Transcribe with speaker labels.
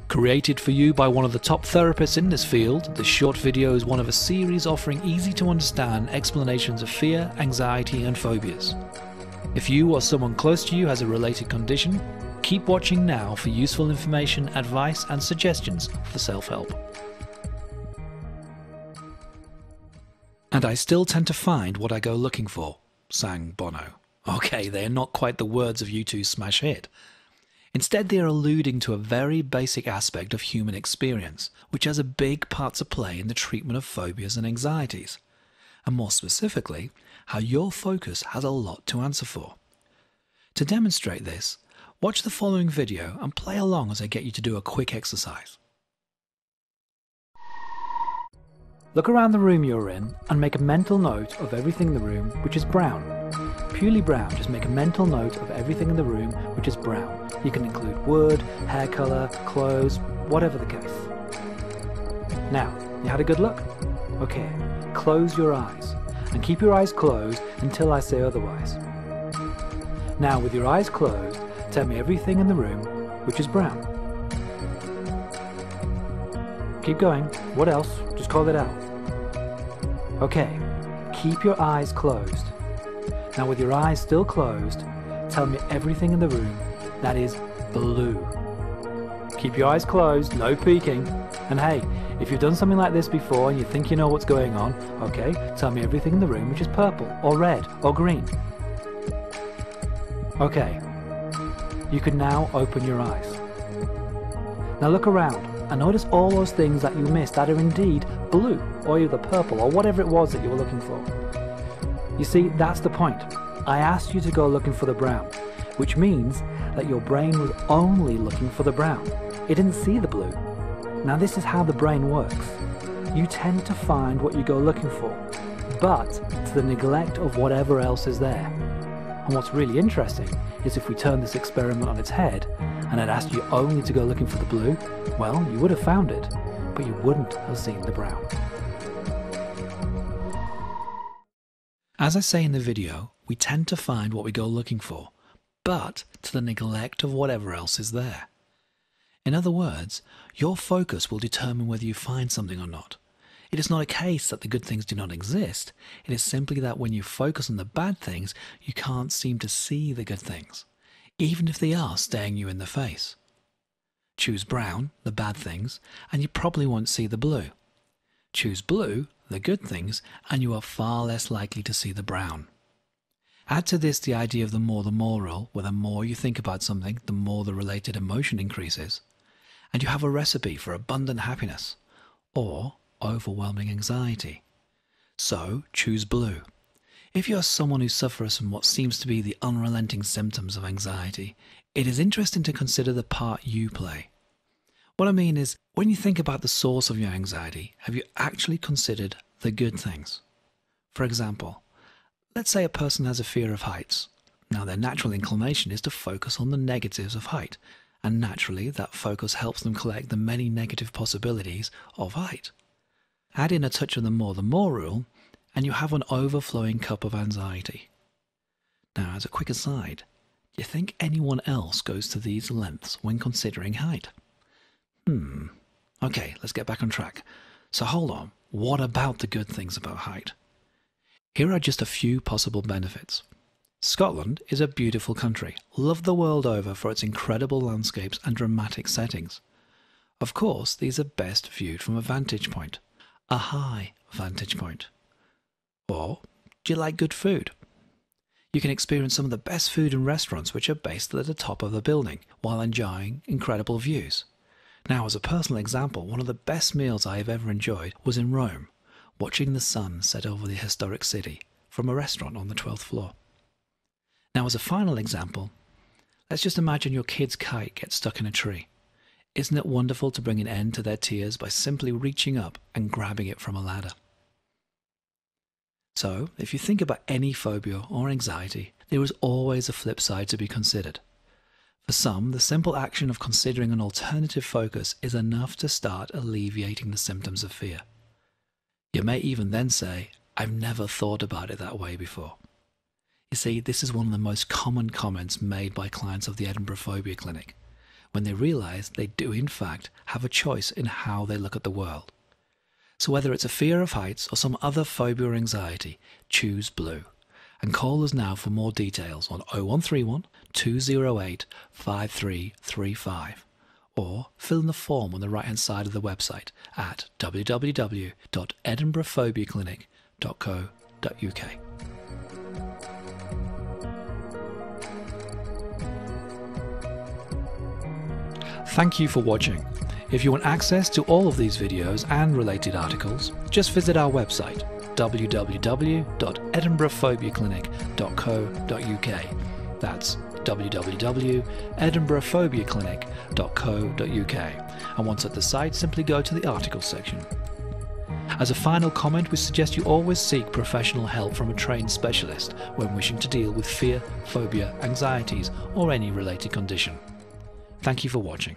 Speaker 1: Created for you by one of the top therapists in this field, this short video is one of a series offering easy to understand explanations of fear, anxiety and phobias. If you or someone close to you has a related condition, keep watching now for useful information, advice and suggestions for self-help. And I still tend to find what I go looking for, sang Bono. Okay, they are not quite the words of U2's smash hit. Instead, they are alluding to a very basic aspect of human experience, which has a big part to play in the treatment of phobias and anxieties, and more specifically, how your focus has a lot to answer for. To demonstrate this, watch the following video and play along as I get you to do a quick exercise. Look around the room you're in and make a mental note of everything in the room which is brown. Purely brown, just make a mental note of everything in the room which is brown. You can include wood, hair colour, clothes, whatever the case. Now, you had a good look? Okay, close your eyes and keep your eyes closed until I say otherwise. Now with your eyes closed, tell me everything in the room which is brown. Keep going. What else? Just call it out. Okay, keep your eyes closed. Now with your eyes still closed, tell me everything in the room that is blue. Keep your eyes closed, no peeking. And hey, if you've done something like this before and you think you know what's going on, okay, tell me everything in the room which is purple, or red, or green. Okay, you can now open your eyes. Now look around and notice all those things that you missed that are indeed blue, or either purple, or whatever it was that you were looking for. You see, that's the point. I asked you to go looking for the brown, which means that your brain was only looking for the brown. It didn't see the blue. Now this is how the brain works. You tend to find what you go looking for, but to the neglect of whatever else is there. And what's really interesting is if we turn this experiment on its head, and I'd asked you only to go looking for the blue, well, you would have found it, but you wouldn't have seen the brown. As I say in the video, we tend to find what we go looking for, but to the neglect of whatever else is there. In other words, your focus will determine whether you find something or not. It is not a case that the good things do not exist, it is simply that when you focus on the bad things, you can't seem to see the good things, even if they are staring you in the face. Choose brown, the bad things, and you probably won't see the blue. Choose blue, the good things, and you are far less likely to see the brown. Add to this the idea of the more rule, where the more you think about something, the more the related emotion increases, and you have a recipe for abundant happiness, or overwhelming anxiety. So choose blue. If you are someone who suffers from what seems to be the unrelenting symptoms of anxiety, it is interesting to consider the part you play. What I mean is, when you think about the source of your anxiety, have you actually considered the good things? For example, let's say a person has a fear of heights. Now their natural inclination is to focus on the negatives of height, and naturally that focus helps them collect the many negative possibilities of height. Add in a touch of the more rule, and you have an overflowing cup of anxiety. Now, as a quick aside, do you think anyone else goes to these lengths when considering height? Okay, let's get back on track. So hold on, what about the good things about height? Here are just a few possible benefits. Scotland is a beautiful country, loved the world over for its incredible landscapes and dramatic settings. Of course, these are best viewed from a vantage point, a high vantage point. Or, do you like good food? You can experience some of the best food in restaurants which are based at the top of the building, while enjoying incredible views. Now, as a personal example, one of the best meals I have ever enjoyed was in Rome, watching the sun set over the historic city from a restaurant on the 12th floor. Now, as a final example, let's just imagine your kid's kite gets stuck in a tree. Isn't it wonderful to bring an end to their tears by simply reaching up and grabbing it from a ladder? So, if you think about any phobia or anxiety, there is always a flip side to be considered. For some, the simple action of considering an alternative focus is enough to start alleviating the symptoms of fear. You may even then say, I've never thought about it that way before. You see, this is one of the most common comments made by clients of the Edinburgh Phobia Clinic. when they realise they do in fact have a choice in how they look at the world. So whether it's a fear of heights or some other phobia or anxiety, choose blue. And call us now for more details on 0131 208 5335, or fill in the form on the right hand side of the website at www.edinburghphobiaclinic.co.uk. Thank you for watching. If you want access to all of these videos and related articles, just visit our website www.edinburghphobiaclinic.co.uk. That's www.edinburghphobiaclinic.co.uk. And once at the site, simply go to the articles section. As a final comment, we suggest you always seek professional help from a trained specialist when wishing to deal with fear, phobia, anxieties, or any related condition. Thank you for watching.